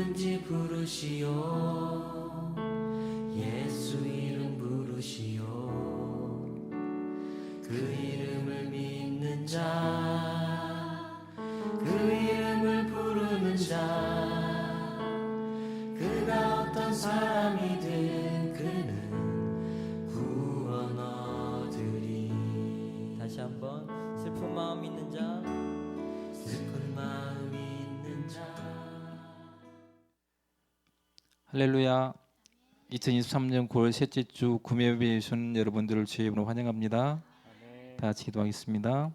어디든지 부르시오. 예수 이름 부르시오. 그 이름을 믿는 자, 그 이름을 부르는 자, 그가 어떤 사람이든 그는 구원 얻으리. 다시 한번 슬픈 마음 있는 자, 슬픈 마음 있는 자. 할렐루야. 2023년 9월 셋째 주 구매예배에 오신 여러분들을 주의 이름으로 환영합니다. 다 같이 기도하겠습니다.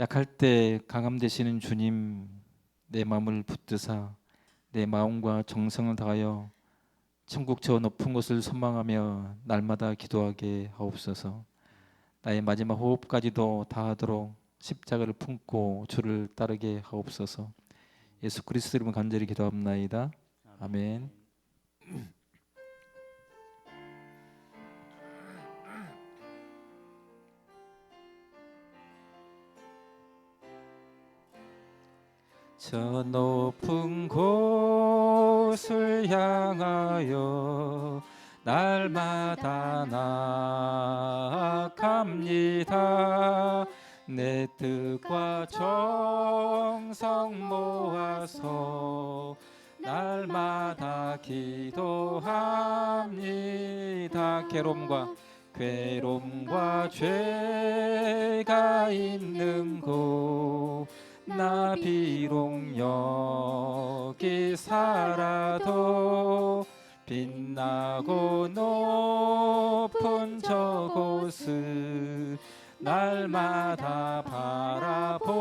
약할 때 강함 되시는 주님, 내 마음을 붙드사 내 마음과 정성을 다하여 천국 저 높은 곳을 선망하며 날마다 기도하게 하옵소서. 나의 마지막 호흡까지도 다하도록 십자가를 품고 주를 따르게 하옵소서. 예수 그리스도 이름으로 간절히 기도합나이다. 아멘. 저 높은 곳을 향하여 날마다 나아갑니다. 내 뜻과 정성 모아서 날마다 기도합니다. 괴로움과 죄가 있는 곳 나 비록 여기 살아도 빛나고 높은 저곳을 날마다 바라봅니다.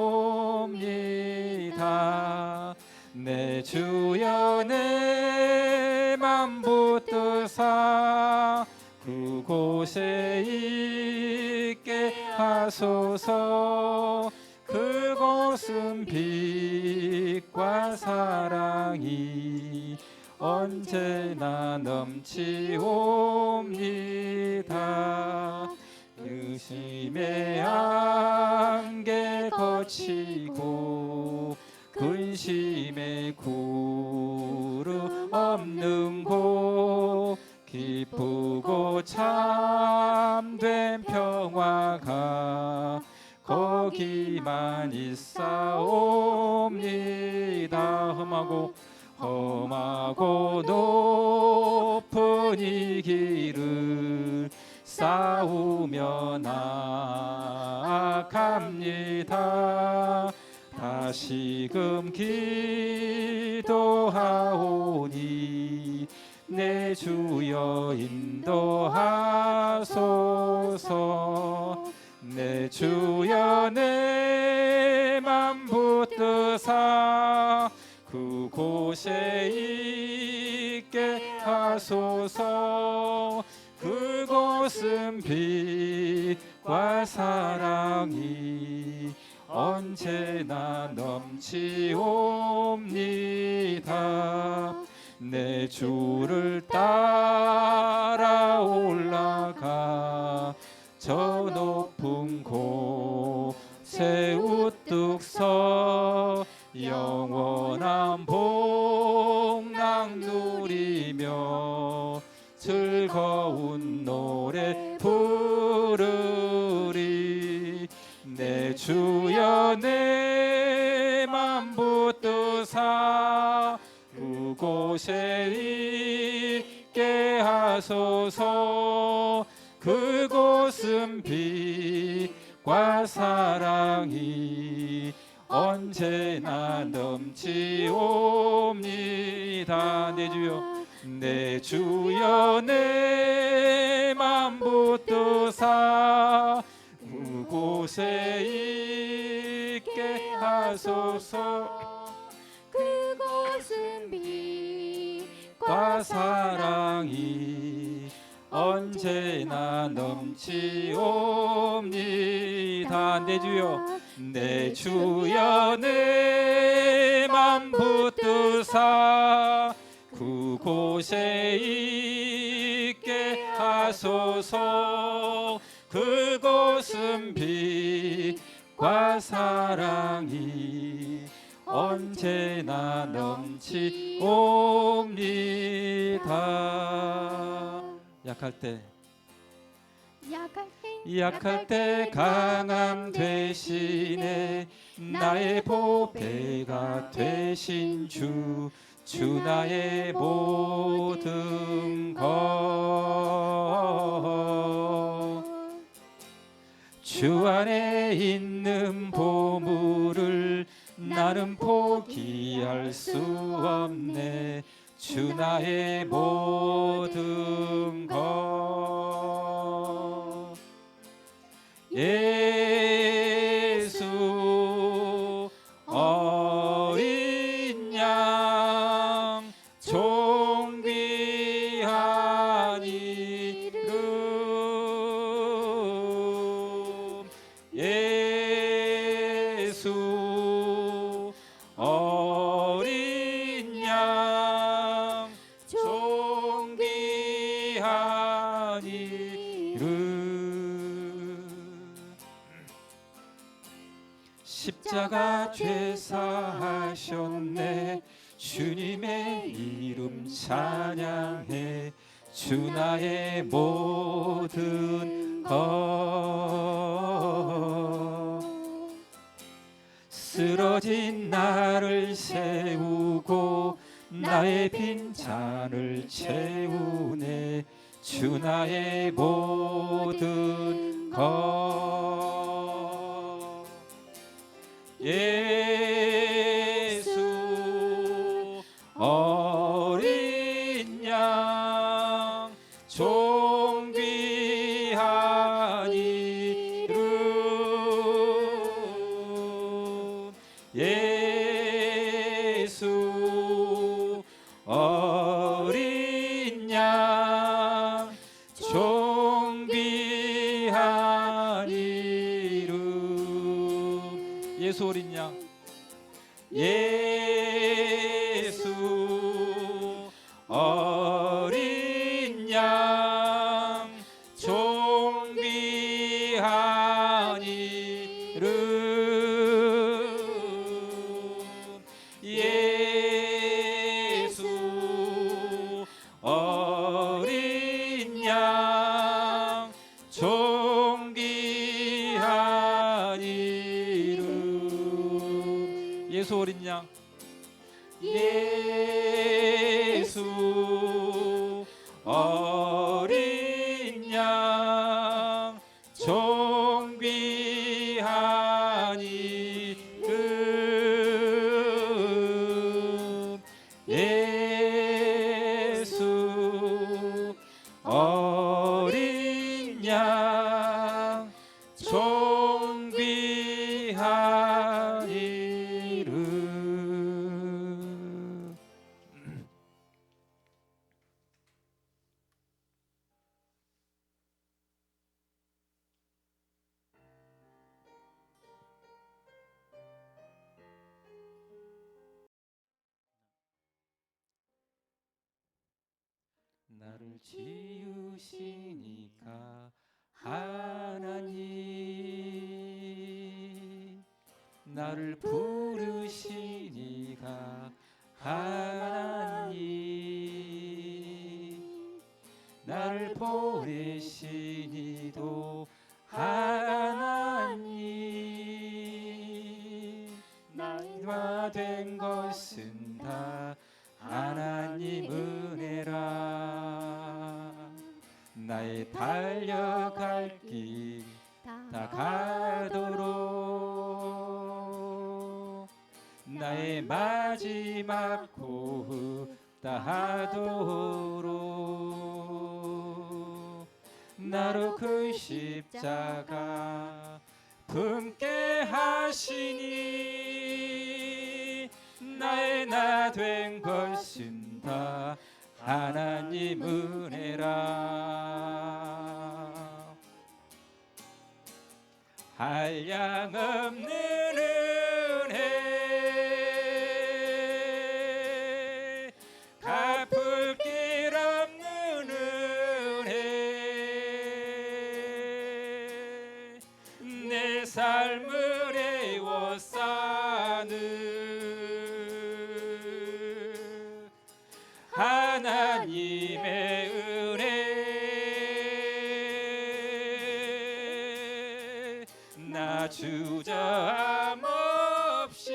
내 주여 내 맘 붙드사 그곳에 있게 하소서. 그곳은 빛과 사랑이 언제나 넘치옵니다. 의심의 안개 거치고 근심의 구름 없는 곳 기쁘고 참된 평화가 거기만 있사옵니다. 험하고 높은 이 길을 싸우며 나아갑니다. 다시금 기도하오니 내 주여 인도하소서. 내 주여 내 맘 붙드사 그곳에 있게 하소서. 그곳은 빛과 사랑이 언제나 넘치옵니다. 내 주를 따라 올라가 저 높은 곳에 우뚝 서 영원한 복락 누리며 즐거운 노래 부르리. 내 주여 내 맘 붙드사 그곳에 있게 하소서. 그곳은 빛과 사랑이 언제나 넘치옵니다. 내 주여 내 맘 붙드사 그곳에 있게 하소서. 그곳은 빛과 사랑이 언제나 넘치옵니다. 내 주여 내 맘 붙드사 그곳에 있게 하소서. 그곳은 빛과 사랑이 언제나 넘치옵니다. 약할 때 강함 되시네. 나의 보배가 되신 주 나의 모든 것. 주 안에 있는 보물을 나는 포기할 수 없네. 주 나의 모든 것. 예수 어린 양 존귀한 이름. 예수 어린 양 존귀한 이름. 십자가 죄 사하셨네. 주님의 이름 찬양해. 주 나의 모든 것. 쓰러진 나를 세우고 나의 빈잔을 채우네. 주 나의 모든 것. 예수 어린 양 존귀한 이름. 예수 어린 양 존귀한 이름. 예수 어린 양. 예수 어린 양 존귀한 이름. 예수 어린 양 존귀한 이름. 예수 어린 양. 예수 어린 양 존귀한 이름. 예수 어린 양 존귀한 이름. 나를 지으시니까 하나님, 나를 부르시니까 하나님, 나를 보내시니도 하나님, 나와 된 것은 다 하나님 은혜라. 나의 달려갈 길 다 가도록, 나의 마지막 호흡 다하도록, 나로 그 십자가 품게 하시니, 나의 나 된 것은 다 하나님 은혜라. 한량없는 은혜, 갚을 길 없는 은혜, 내 삶을 애워싸는 하나님의 은혜 나 주저함 없이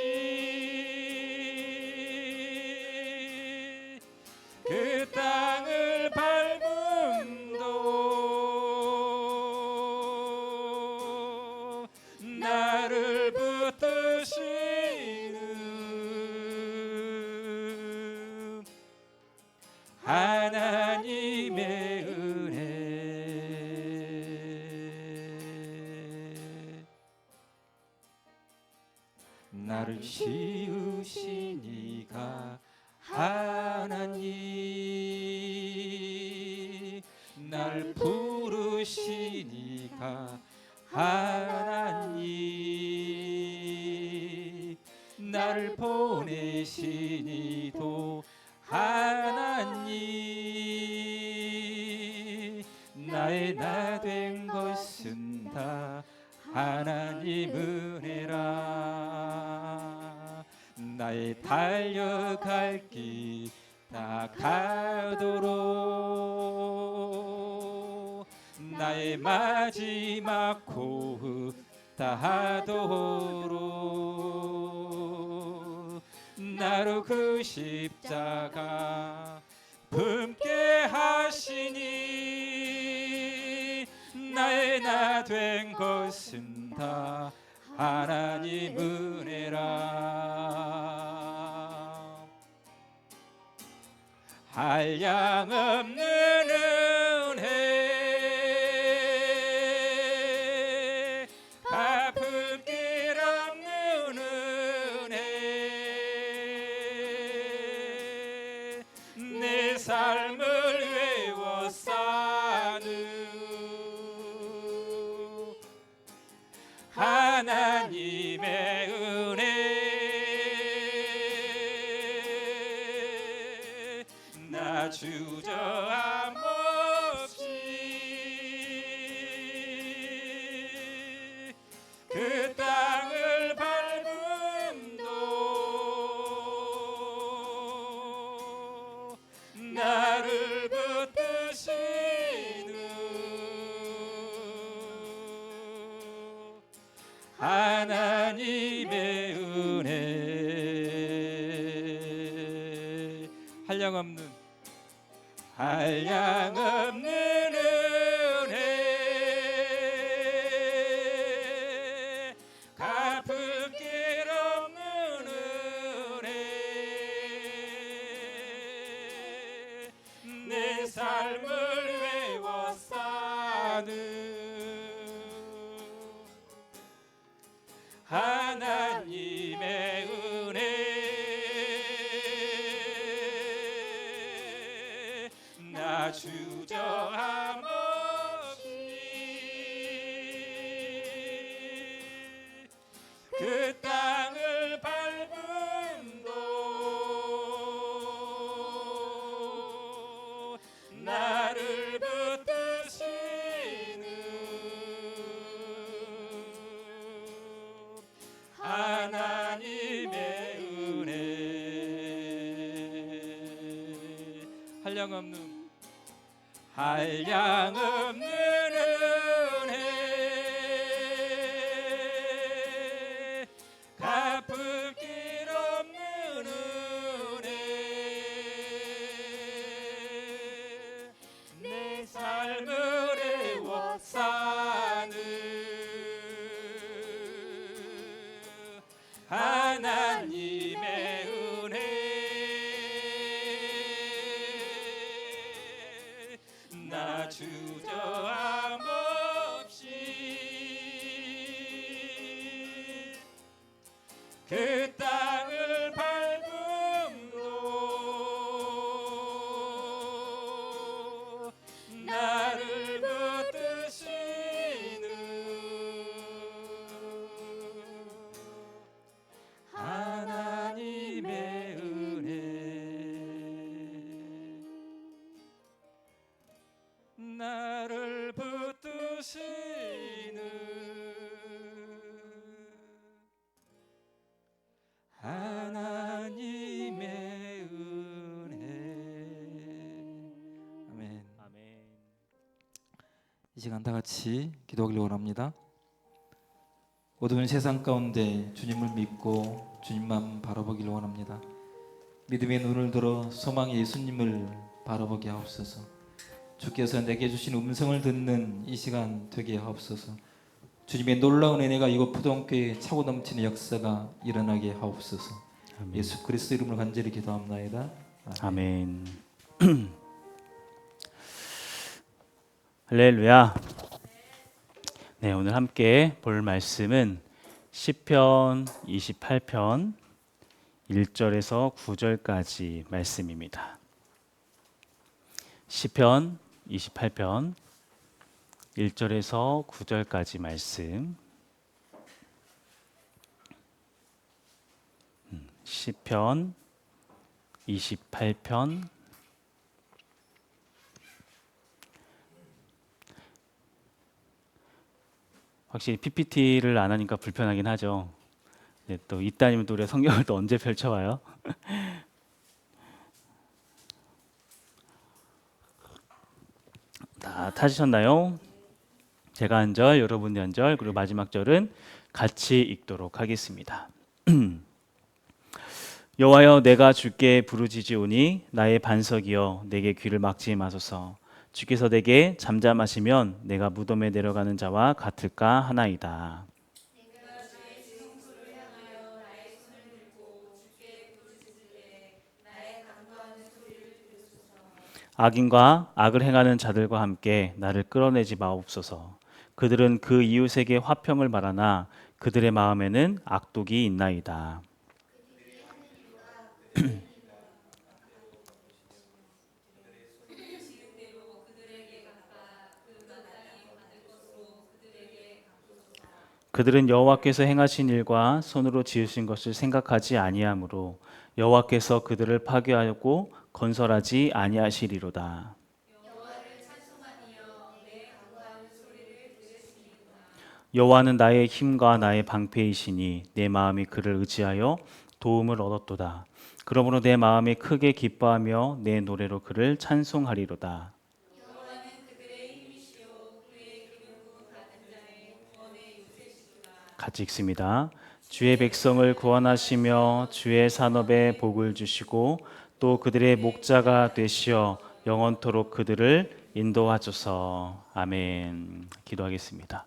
그 땅을 밟음도 나를 붙드시는 하나님의 은혜 나를 씌우시니가 하나님 날 부르시니가 하나님 나를 보내시니도 하나님 나의 나 된 것은 다 하나님 은혜라 나의 달려갈 길 다 가도록 나의 마지막 호흡 다 하도록 나로 그 십자가 품게 하시니 나의 나 된 것은 다 하나님 은혜라 한량없는 은혜 갚을 길 없는 은혜 내 삶을 외워 사는 하나님의 은혜 나 주저함 없이 그 땅을 밟음도 나를 붙드시는 하나님의 은혜 한량없는 은혜 갚을 길 없는 은혜 내 삶을 외워 사는 하나님의 은혜 나 주저함 없이 그 땅을 밟음도 나를 붙드시는 하나님의 은혜 한량없는 은혜 갚을 길 없는 은혜 내 삶을 애워 사는 하나님의 은혜 나 주저함 이 시간 다 같이 기도하기를 원합니다. 어두운 세상 가운데 주님을 믿고 주님만 바라보기를 원합니다. 믿음의 눈을 들어 소망의 예수님을 바라보게 하옵소서. 주께서 내게 주신 음성을 듣는 이 시간 되게 하옵소서. 주님의 놀라운 은혜가 이곳 부동교회에 차고 넘치는 역사가 일어나게 하옵소서. 아멘. 예수 그리스도 이름으로 간절히 기도합나이다. 아멘. 할렐루야. 네, 오늘 함께 볼 말씀은 시편 28편 1절에서 9절까지 말씀입니다. 시편 28편 1절에서 9절까지 말씀. 시편 28편 확실히 PPT를 안 하니까 불편하긴 하죠. 네, 또 이따니면 또 우리가 성경을 또 언제 펼쳐봐요? 다 타시셨나요? 제가 한 절, 여러분이 한 절, 그리고 마지막 절은 같이 읽도록 하겠습니다. 여호와여, 내가 주께 부르짖으오니 나의 반석이여, 내게 귀를 막지 마소서. 주께서 내게 잠잠하시면 내가 무덤에 내려가는 자와 같을까 하나이다. 악인과 악을 행하는 자들과 함께 나를 끌어내지 마옵소서. 그들은 그 이웃에게 화평을 바라나 그들의 마음에는 악독이 있나이다. 그들은 여호와께서 행하신 일과 손으로 지으신 것을 생각하지 아니하므로 여호와께서 그들을 파괴하고 건설하지 아니하시리로다. 여호와는 나의 힘과 나의 방패이시니 내 마음이 그를 의지하여 도움을 얻었도다. 그러므로 내 마음이 크게 기뻐하며 내 노래로 그를 찬송하리로다. 같이 읽습니다. 주의 백성을 구원하시며 주의 산업에 복을 주시고 또 그들의 목자가 되시어 영원토록 그들을 인도하소서. 아멘. 기도하겠습니다.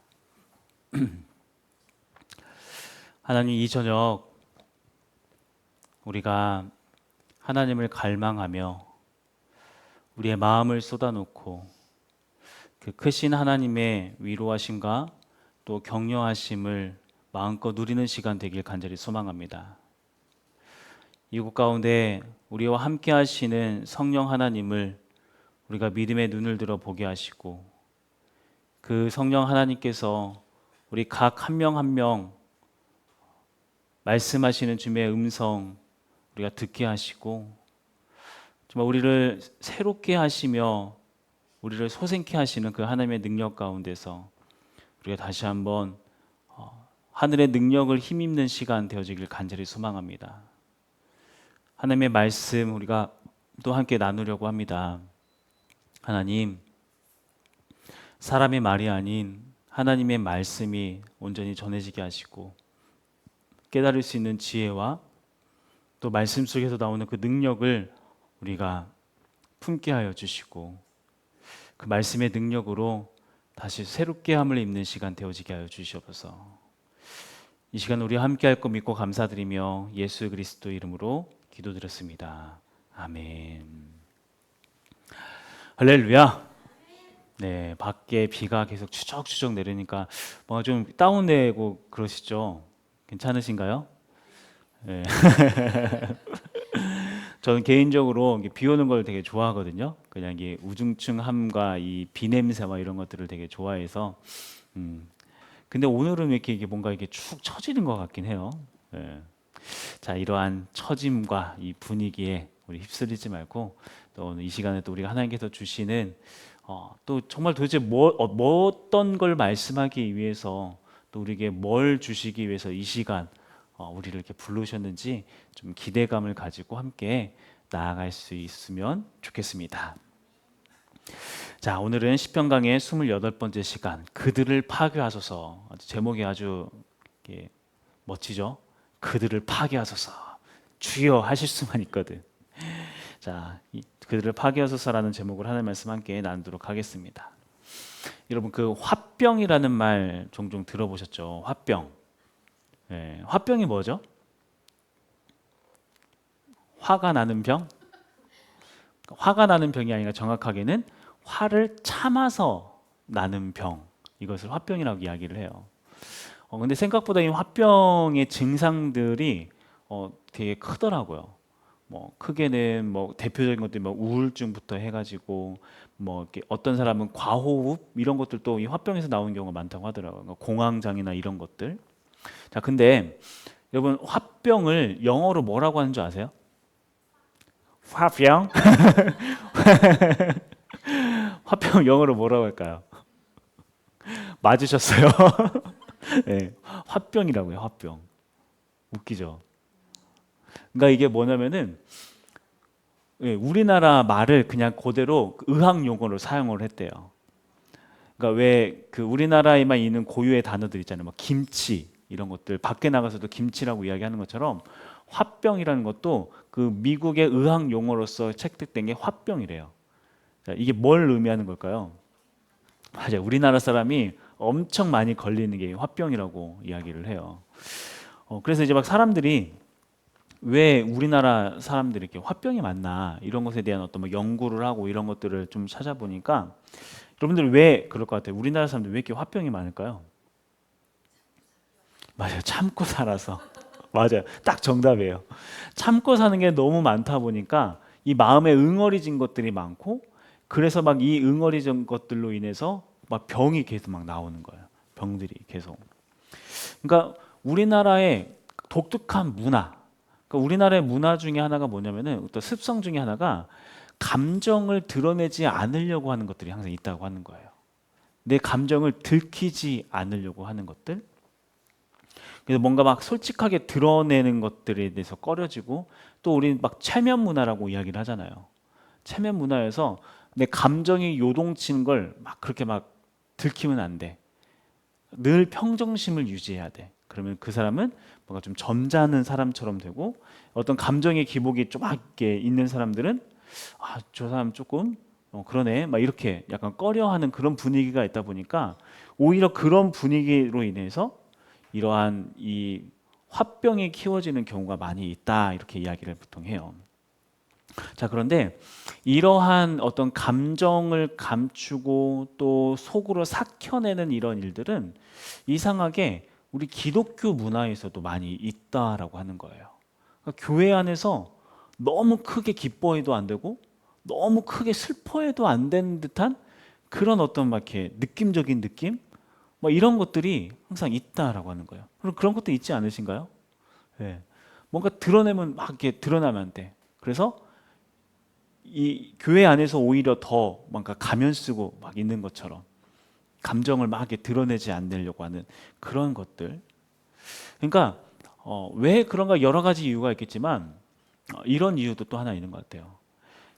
하나님, 이 저녁 우리가 하나님을 갈망하며 우리의 마음을 쏟아놓고 그 크신 하나님의 위로하심과 또 격려하심을 마음껏 누리는 시간 되길 간절히 소망합니다. 이곳 가운데 우리와 함께 하시는 성령 하나님을 우리가 믿음의 눈을 들어 보게 하시고 그 성령 하나님께서 우리 각 한 명 한 명 말씀하시는 주님의 음성 우리가 듣게 하시고 정말 우리를 새롭게 하시며 우리를 소생케 하시는 그 하나님의 능력 가운데서 우리가 다시 한번 하늘의 능력을 힘입는 시간 되어지길 간절히 소망합니다. 하나님의 말씀 우리가 또 함께 나누려고 합니다. 하나님, 사람의 말이 아닌 하나님의 말씀이 온전히 전해지게 하시고 깨달을 수 있는 지혜와 또 말씀 속에서 나오는 그 능력을 우리가 품게 하여 주시고 그 말씀의 능력으로 다시 새롭게 함을 입는 시간 되어지게 하여 주시옵소서. 이 시간 우리 함께 할 거 믿고 감사드리며 예수 그리스도 이름으로 기도드렸습니다. 아멘. 할렐루야. 네, 밖에 비가 계속 추적추적 내리니까 뭔가 좀 다운되고 그러시죠? 괜찮으신가요? 네. 저는 개인적으로 비 오는 걸 되게 좋아하거든요. 그냥 이게 우중충함과 이 비 냄새와 이런 것들을 되게 좋아해서. 근데 오늘은 왜 이게 뭔가 이게 축 처지는 것 같긴 해요. 네. 자, 이러한 처짐과 이 분위기에 우리 휩쓸리지 말고 또 오늘 이 시간에 또 우리가 하나님께서 주시는 또 정말 도대체 어떤 걸 말씀하기 위해서 또 우리에게 뭘 주시기 위해서 이 시간 우리를 이렇게 부르셨는지 좀 기대감을 가지고 함께 나아갈 수 있으면 좋겠습니다. 자, 오늘은 시편 강의 28번째 시간, 그들을 파괴하소서. 제목이 아주 멋지죠? 그들을 파괴하소서. 주여 하실 수만 있거든. 자, 그들을 파괴하소서라는 제목을 하나님 말씀 함께 나누도록 하겠습니다. 여러분, 그 화병이라는 말 종종 들어보셨죠? 화병. 네, 화병이 뭐죠? 화가 나는 병? 화가 나는 병이 아니라 정확하게는 화를 참아서 나는 병, 이것을 화병이라고 이야기를 해요. 근데 생각보다 이 화병의 증상들이 되게 크더라고요. 뭐 크게는 뭐 대표적인 것들이 뭐 우울증부터 해가지고 뭐 이렇게 어떤 사람은 과호흡 이런 것들도 이 화병에서 나오는 경우가 많다고 하더라고요. 그러니까 공황장애나 이런 것들. 자, 근데 여러분, 화병을 영어로 뭐라고 하는 줄 아세요? 화병? 화병 영어로 뭐라고 할까요? 맞으셨어요? 네, 화병이라고요. 화병. 웃기죠? 그러니까 이게 뭐냐면은 우리나라 말을 그냥 그대로 의학 용어로 사용을 했대요. 그러니까 왜 그 우리나라에만 있는 고유의 단어들 있잖아요. 뭐 김치 이런 것들, 밖에 나가서도 김치라고 이야기하는 것처럼 화병이라는 것도 그 미국의 의학 용어로서 채택된 게 화병이래요. 자, 이게 뭘 의미하는 걸까요? 맞아요. 우리나라 사람이 엄청 많이 걸리는 게 화병이라고 이야기를 해요. 그래서 이제 막 사람들이 왜 우리나라 사람들이 이렇게 화병이 많나 이런 것에 대한 어떤 뭐 연구를 하고 이런 것들을 좀 찾아보니까 여러분들 왜 그럴 것 같아요? 우리나라 사람들 왜 이렇게 화병이 많을까요? 맞아요. 참고 살아서. 맞아요. 딱 정답이에요. 참고 사는 게 너무 많다 보니까 이 마음에 응어리진 것들이 많고 그래서 막 이 응어리진 것들로 인해서 막 병이 계속 막 나오는 거예요. 병들이 계속. 그러니까 우리나라의 독특한 문화, 그러니까 우리나라의 문화 중에 하나가 뭐냐면은 또 습성 중에 하나가 감정을 드러내지 않으려고 하는 것들이 항상 있다고 하는 거예요. 내 감정을 들키지 않으려고 하는 것들. 그래서 뭔가 막 솔직하게 드러내는 것들에 대해서 꺼려지고 또 우리 막 체면 문화라고 이야기를 하잖아요. 체면 문화에서 내 감정이 요동치는 걸 막 그렇게 막 들키면 안 돼. 늘 평정심을 유지해야 돼. 그러면 그 사람은 뭔가 좀 점잖은 사람처럼 되고 어떤 감정의 기복이 좀 이렇게 있는 사람들은 저 사람 조금 그러네 막 이렇게 약간 꺼려하는 그런 분위기가 있다 보니까 오히려 그런 분위기로 인해서 이러한 이 화병이 키워지는 경우가 많이 있다 이렇게 이야기를 보통 해요. 자, 그런데 이러한 어떤 감정을 감추고 또 속으로 삭혀내는 이런 일들은 이상하게 우리 기독교 문화에서도 많이 있다라고 하는 거예요. 그러니까 교회 안에서 너무 크게 기뻐해도 안 되고 너무 크게 슬퍼해도 안 되는 듯한 그런 어떤 막 이렇게 느낌적인 느낌? 뭐 이런 것들이 항상 있다라고 하는 거예요. 그런 것도 있지 않으신가요? 네. 뭔가 드러내면 막 이렇게 드러나면 안 돼. 그래서 이 교회 안에서 오히려 더 뭔가 가면 쓰고 막 있는 것처럼 감정을 막 이렇게 드러내지 않으려고 하는 그런 것들. 그러니까 왜 그런가 여러 가지 이유가 있겠지만 이런 이유도 또 하나 있는 것 같아요.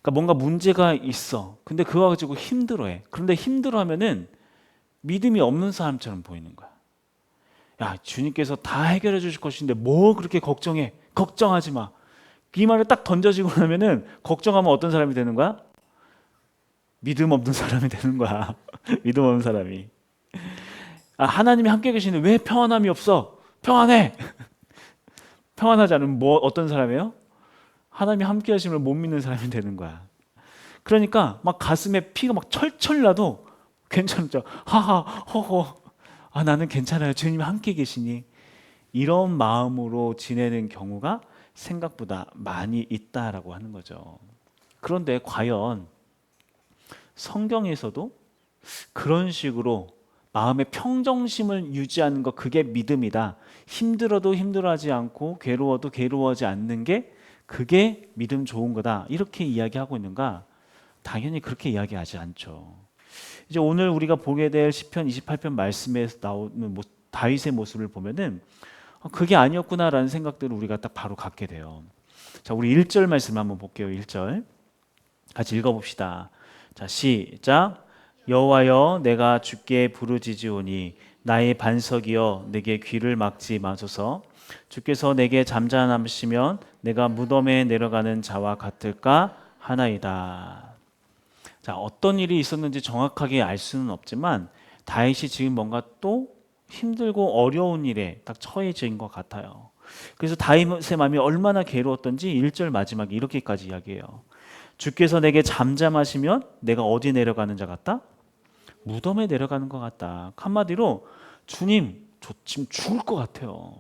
그러니까 뭔가 문제가 있어. 근데 그거 가지고 힘들어해. 그런데 힘들어하면은 믿음이 없는 사람처럼 보이는 거야. 야, 주님께서 다 해결해 주실 것인데 뭐 그렇게 걱정해? 걱정하지 마. 이 말을 딱 던져지고 나면은 걱정하면 어떤 사람이 되는 거야? 믿음 없는 사람이 되는 거야. 믿음 없는 사람이. 하나님이 함께 계시는데 왜 평안함이 없어? 평안해. 평안하지 않으면 뭐 어떤 사람이에요? 하나님이 함께 하심을 못 믿는 사람이 되는 거야. 그러니까 막 가슴에 피가 막 철철 나도 괜찮죠. 하하 허허. 나는 괜찮아요. 주님이 함께 계시니. 이런 마음으로 지내는 경우가 생각보다 많이 있다라고 하는 거죠. 그런데 과연 성경에서도 그런 식으로 마음의 평정심을 유지하는 것, 그게 믿음이다. 힘들어도 힘들어하지 않고 괴로워도 괴로워하지 않는 게 그게 믿음 좋은 거다. 이렇게 이야기하고 있는가? 당연히 그렇게 이야기하지 않죠. 이제 오늘 우리가 보게 될 시편 28편 말씀에서 나오는 다윗의 모습을 보면은 그게 아니었구나라는 생각들을 우리가 딱 바로 갖게 돼요. 자, 우리 1절 말씀 한번 볼게요. 1절 같이 읽어봅시다. 자, 시작. 여호와여 내가 주께 부르짖으오니 나의 반석이여 내게 귀를 막지 마소서. 주께서 내게 잠잠하시면 내가 무덤에 내려가는 자와 같을까 하나이다. 자, 어떤 일이 있었는지 정확하게 알 수는 없지만 다윗이 지금 뭔가 또 힘들고 어려운 일에 딱 처해진 것 같아요. 그래서 다윗의 마음이 얼마나 괴로웠던지 1절 마지막에 이렇게까지 이야기해요. 주께서 내게 잠잠하시면 내가 어디 내려가는 자 같다? 무덤에 내려가는 것 같다. 한마디로 주님, 저 지금 죽을 것 같아요.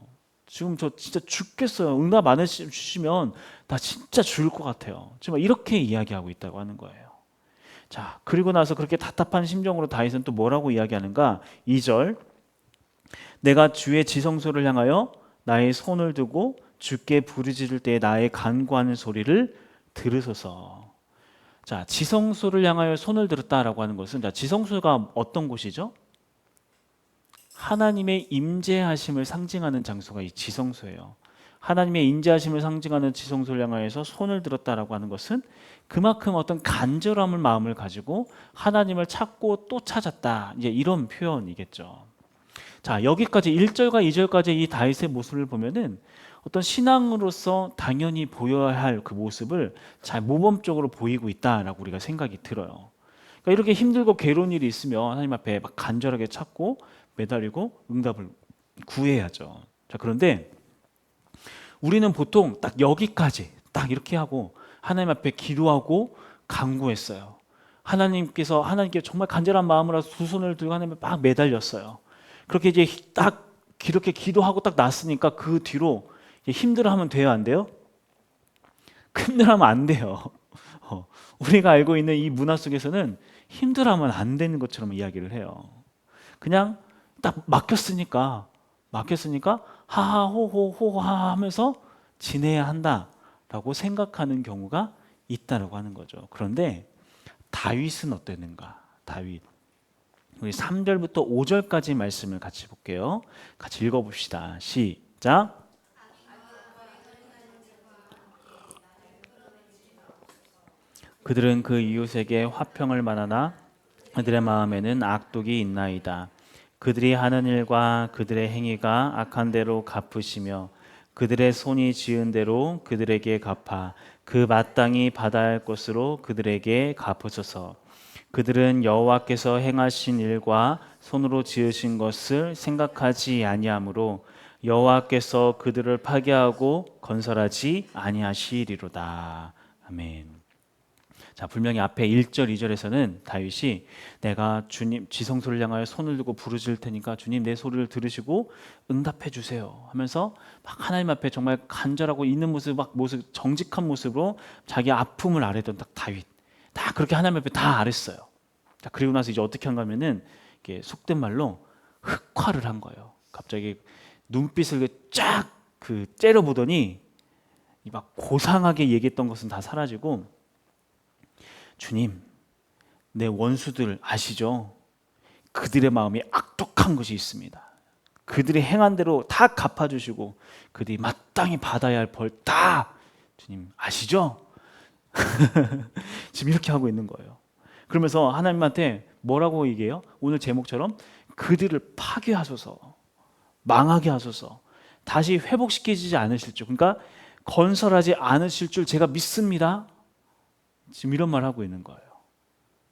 지금 저 진짜 죽겠어요. 응답 안 해주시면 나 진짜 죽을 것 같아요. 지금 이렇게 이야기하고 있다고 하는 거예요. 자, 그리고 나서 그렇게 답답한 심정으로 다윗은 또 뭐라고 이야기하는가? 2절 내가 주의 지성소를 향하여 나의 손을 두고 주께 부르짖을 때 나의 간구하는 소리를 들으소서. 자, 지성소를 향하여 손을 들었다라고 하는 것은, 자, 지성소가 어떤 곳이죠? 하나님의 임재하심을 상징하는 장소가 이 지성소예요. 하나님의 임재하심을 상징하는 지성소를 향하여서 손을 들었다라고 하는 것은 그만큼 어떤 간절함을 마음을 가지고 하나님을 찾고 또 찾았다. 이제 이런 표현이겠죠. 자, 여기까지 1절과 2절까지 이 다윗의 모습을 보면은 어떤 신앙으로서 당연히 보여야 할 그 모습을 잘 모범적으로 보이고 있다라고 우리가 생각이 들어요. 그러니까 이렇게 힘들고 괴로운 일이 있으면 하나님 앞에 막 간절하게 찾고 매달리고 응답을 구해야죠. 자, 그런데 우리는 보통 딱 여기까지 딱 이렇게 하고 하나님 앞에 기도하고 간구했어요. 하나님께 정말 간절한 마음으로 두 손을 들고 하나님 앞에 막 매달렸어요. 그렇게 이제 딱 이렇게 기도하고 딱 났으니까 그 뒤로 힘들어하면 돼요, 안 돼요? 힘들어하면 안 돼요. 우리가 알고 있는 이 문화 속에서는 힘들어하면 안 되는 것처럼 이야기를 해요. 그냥 딱 맡겼으니까 하하호호호하 하면서 지내야 한다라고 생각하는 경우가 있다라고 하는 거죠. 그런데 다윗은 어땠는가? 다윗. 우리 3절부터 5절까지 말씀을 같이 볼게요. 같이 읽어봅시다. 시작. 그들은 그 이웃에게 화평을 말하나 그들의 마음에는 악독이 있나이다. 그들이 하는 일과 그들의 행위가 악한 대로 갚으시며 그들의 손이 지은 대로 그들에게 갚아 그 마땅히 받아야 할 것으로 그들에게 갚으소서. 그들은 여호와께서 행하신 일과 손으로 지으신 것을 생각하지 아니하므로 여호와께서 그들을 파괴하고 건설하지 아니하시리로다. 아멘. 자, 분명히 앞에 1절, 2절에서는 다윗이 내가 주님 지성소를 향하여 손을 들고 부르짖을 테니까 주님 내 소리를 들으시고 응답해 주세요 하면서 막 하나님 앞에 정말 간절하고 있는 모습, 정직한 모습으로 자기 아픔을 아뢰던 딱 다윗. 다 그렇게 하나님 앞에 다 아랬어요. 자, 그리고 나서 이제 어떻게 한가 하면은 이게 속된 말로 흑화를 한 거예요. 갑자기 눈빛을 쫙 째려보더니 막 고상하게 얘기했던 것은 다 사라지고 주님, 내 원수들 아시죠? 그들의 마음이 악독한 것이 있습니다. 그들이 행한 대로 다 갚아주시고 그들이 마땅히 받아야 할 벌 다 주님 아시죠? 지금 이렇게 하고 있는 거예요. 그러면서 하나님한테 뭐라고 얘기해요? 오늘 제목처럼 그들을 파괴하소서, 망하게 하소서, 다시 회복시키지 않으실 줄, 그러니까 건설하지 않으실 줄 제가 믿습니다. 지금 이런 말 하고 있는 거예요.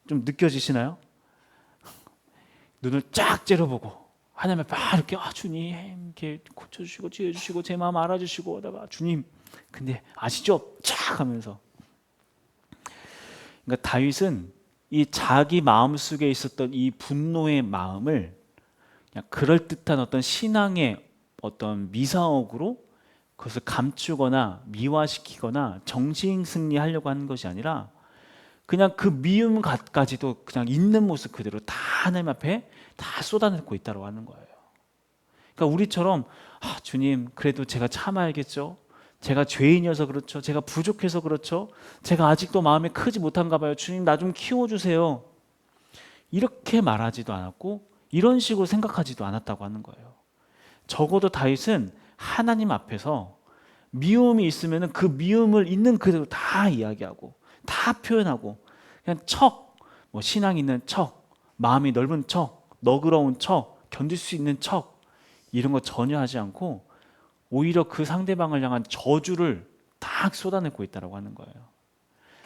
좀 느껴지시나요? 눈을 쫙 째려보고 하나님 앞에 이렇게 주님 이렇게 고쳐주시고 지어주시고 제 마음 알아주시고 하다가 주님 근데 아시죠? 쫙 하면서. 그러니까 다윗은 이 자기 마음속에 있었던 이 분노의 마음을 그냥 그럴듯한 어떤 신앙의 어떤 미사옥으로 그것을 감추거나 미화시키거나 정신 승리하려고 하는 것이 아니라 그냥 그 미움까지도 그냥 있는 모습 그대로 다 하나님 앞에 다 쏟아내고 있다고 하는 거예요. 그러니까 우리처럼 주님 그래도 제가 참아야겠죠. 제가 죄인이어서 그렇죠. 제가 부족해서 그렇죠. 제가 아직도 마음이 크지 못한가 봐요. 주님 나 좀 키워주세요. 이렇게 말하지도 않았고 이런 식으로 생각하지도 않았다고 하는 거예요. 적어도 다윗은 하나님 앞에서 미움이 있으면 그 미움을 있는 그대로 다 이야기하고 다 표현하고 그냥 신앙 있는 척, 마음이 넓은 척, 너그러운 척, 견딜 수 있는 척 이런 거 전혀 하지 않고 오히려 그 상대방을 향한 저주를 딱 쏟아내고 있다고 하는 거예요.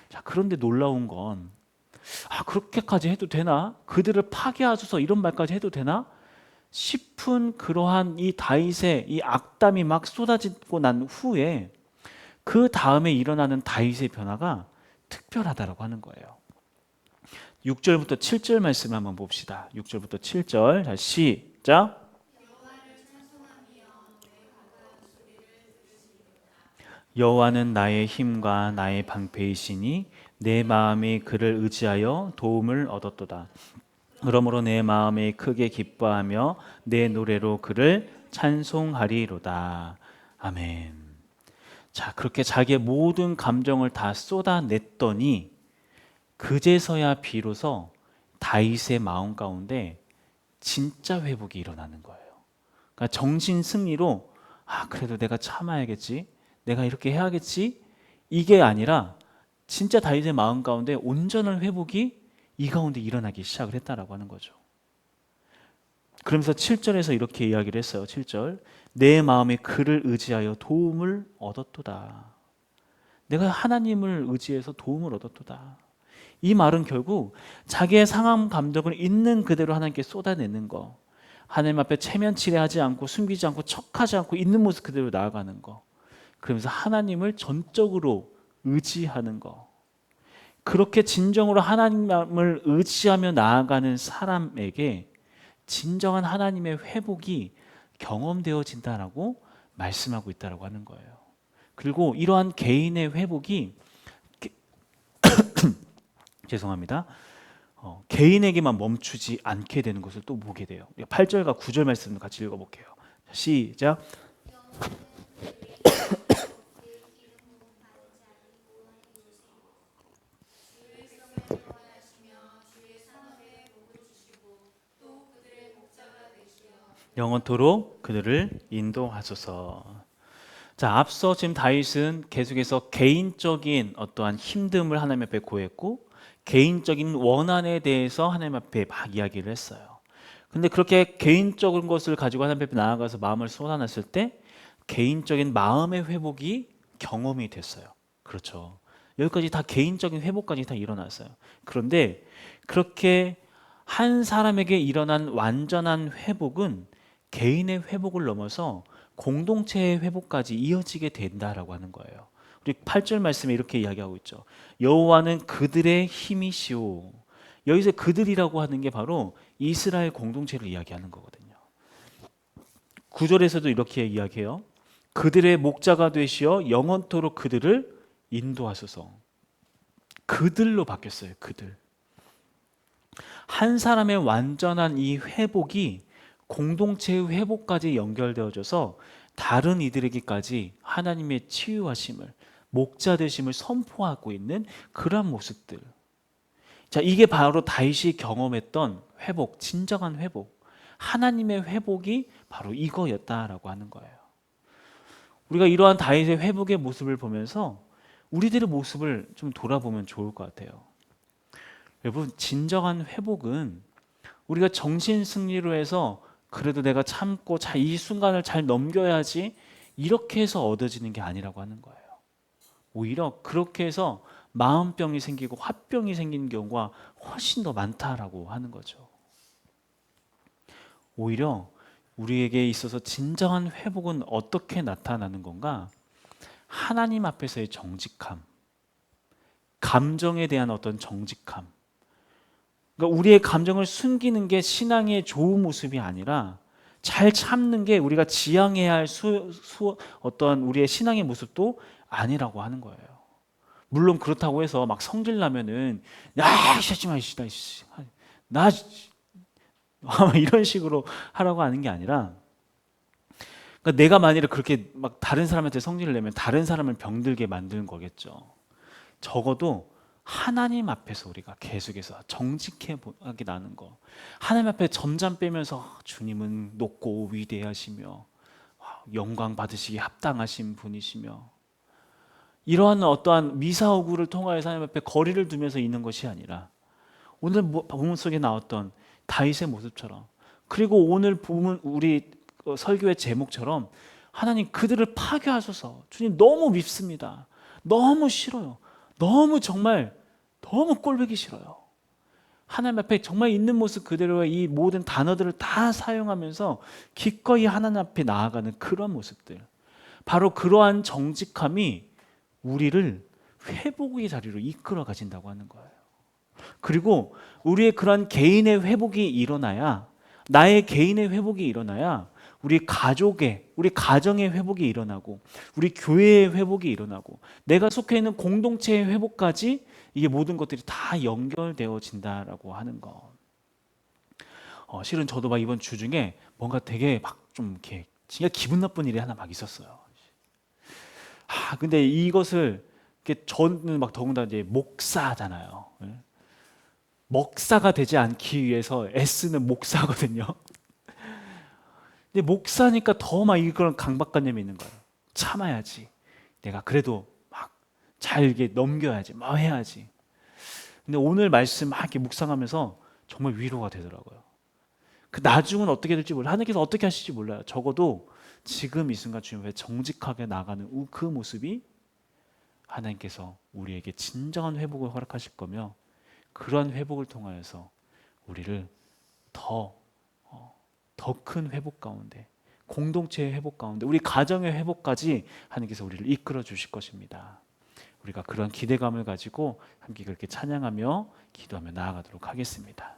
자, 그런데 놀라운 건 그렇게까지 해도 되나? 그들을 파괴하소서 이런 말까지 해도 되나? 싶은 그러한 이 다윗의 이 악담이 막 쏟아지고 난 후에 그 다음에 일어나는 다윗의 변화가 특별하다라고 하는 거예요. 6절부터 7절 말씀을 한번 봅시다. 6절부터 7절. 자, 시작. 여호와는 나의 힘과 나의 방패이시니 내 마음이 그를 의지하여 도움을 얻었도다. 그러므로 내 마음이 크게 기뻐하며 내 노래로 그를 찬송하리로다. 아멘. 자, 그렇게 자기의 모든 감정을 다 쏟아냈더니 그제서야 비로소 다윗의 마음 가운데 진짜 회복이 일어나는 거예요. 그러니까 정신 승리로 그래도 내가 참아야겠지, 내가 이렇게 해야겠지, 이게 아니라 진짜 다윗의 마음 가운데 온전한 회복이 이 가운데 일어나기 시작을 했다라고 하는 거죠. 그러면서 7절에서 이렇게 이야기를 했어요. 7절. 내 마음이 그를 의지하여 도움을 얻었도다. 내가 하나님을 의지해서 도움을 얻었도다. 이 말은 결국 자기의 상한 감정을 있는 그대로 하나님께 쏟아내는 거, 하나님 앞에 체면치레하지 않고 숨기지 않고 척하지 않고 있는 모습 그대로 나아가는 거, 그러면서 하나님을 전적으로 의지하는 거, 그렇게 진정으로 하나님을 의지하며 나아가는 사람에게 진정한 하나님의 회복이 경험되어진다라고 말씀하고 있다라고 하는 거예요. 그리고 이러한 개인의 회복이 죄송합니다. 개인에게만 멈추지 않게 되는 것을 또 보게 돼요. 8절과 9절 말씀을 같이 읽어볼게요. 시작. 영원토록 그들을 인도하소서. 자, 앞서 지금 다윗은 계속해서 개인적인 어떠한 힘듦을 하나님 앞에 고했고 개인적인 원한에 대해서 하나님 앞에 막 이야기를 했어요. 근데 그렇게 개인적인 것을 가지고 하나님 앞에 나아가서 마음을 쏟아냈을 때 개인적인 마음의 회복이 경험이 됐어요. 그렇죠. 여기까지 다 개인적인 회복까지 다 일어났어요. 그런데 그렇게 한 사람에게 일어난 완전한 회복은 개인의 회복을 넘어서 공동체의 회복까지 이어지게 된다라고 하는 거예요. 우리 8절 말씀에 이렇게 이야기하고 있죠. 여호와는 그들의 힘이시오. 여기서 그들이라고 하는 게 바로 이스라엘 공동체를 이야기하는 거거든요. 9절에서도 이렇게 이야기해요. 그들의 목자가 되시어 영원토록 그들을 인도하소서. 그들로 바뀌었어요. 그들. 한 사람의 완전한 이 회복이 공동체의 회복까지 연결되어져서 다른 이들에게까지 하나님의 치유하심을, 목자 되심을 선포하고 있는 그러한 모습들. 자, 이게 바로 다윗이 경험했던 회복, 진정한 회복, 하나님의 회복이 바로 이거였다라고 하는 거예요. 우리가 이러한 다윗의 회복의 모습을 보면서 우리들의 모습을 좀 돌아보면 좋을 것 같아요. 여러분, 진정한 회복은 우리가 정신 승리로 해서 그래도 내가 참고 이 순간을 잘 넘겨야지 이렇게 해서 얻어지는 게 아니라고 하는 거예요. 오히려 그렇게 해서 마음병이 생기고 화병이 생기는 경우가 훨씬 더 많다라고 하는 거죠. 오히려 우리에게 있어서 진정한 회복은 어떻게 나타나는 건가? 하나님 앞에서의 정직함, 감정에 대한 어떤 정직함. 그러니까 우리의 감정을 숨기는 게 신앙의 좋은 모습이 아니라 잘 참는 게 우리가 지향해야 할 어떤 우리의 신앙의 모습도 아니라고 하는 거예요. 물론 그렇다고 해서 막 성질 나면은 하지 마, 나 이런 식으로 하라고 하는 게 아니라, 그러니까 내가 만일에 그렇게 막 다른 사람한테 성질을 내면 다른 사람을 병들게 만드는 거겠죠. 적어도 하나님 앞에서 우리가 계속해서 정직하게 나는 거, 하나님 앞에 점점 빼면서 주님은 높고 위대하시며 영광 받으시기 합당하신 분이시며, 이러한 어떠한 미사오구를 통하여서 하나님 앞에 거리를 두면서 있는 것이 아니라 오늘 본문 속에 나왔던 다윗의 모습처럼, 그리고 오늘 본문 우리 설교의 제목처럼 하나님 그들을 파괴하소서. 주님 너무 밉습니다. 너무 싫어요. 너무 정말 너무 꼴보기 싫어요. 하나님 앞에 정말 있는 모습 그대로의 이 모든 단어들을 다 사용하면서 기꺼이 하나님 앞에 나아가는 그런 모습들, 바로 그러한 정직함이 우리를 회복의 자리로 이끌어 가진다고 하는 거예요. 그리고 우리의 그런 개인의 회복이 일어나야, 나의 개인의 회복이 일어나야 우리 가족의, 우리 가정의 회복이 일어나고, 우리 교회의 회복이 일어나고, 내가 속해 있는 공동체의 회복까지 이게 모든 것들이 다 연결되어진다라고 하는 것. 실은 저도 막 이번 주 중에 뭔가 되게 막 좀 이렇게 진짜 기분 나쁜 일이 하나 막 있었어요. 근데 이것을 저는 막 더군다나 이제 목사잖아요. 먹사가 되지 않기 위해서 애쓰는 목사거든요. 근데 목사니까 더 막 이런 강박관념이 있는 거예요. 참아야지. 내가 그래도 막 잘 이게 넘겨야지. 뭐 해야지. 근데 오늘 말씀 막 이렇게 묵상하면서 정말 위로가 되더라고요. 그 나중은 어떻게 될지 몰라요. 하나님께서 어떻게 하실지 몰라요. 적어도 지금 이 순간 주님 왜 정직하게 나가는 그 모습이 하나님께서 우리에게 진정한 회복을 허락하실 거며, 그러한 회복을 통하여서 우리를 더 큰 회복 가운데, 공동체의 회복 가운데, 우리 가정의 회복까지 하나님께서 우리를 이끌어 주실 것입니다. 우리가 그런 기대감을 가지고 함께 그렇게 찬양하며 기도하며 나아가도록 하겠습니다.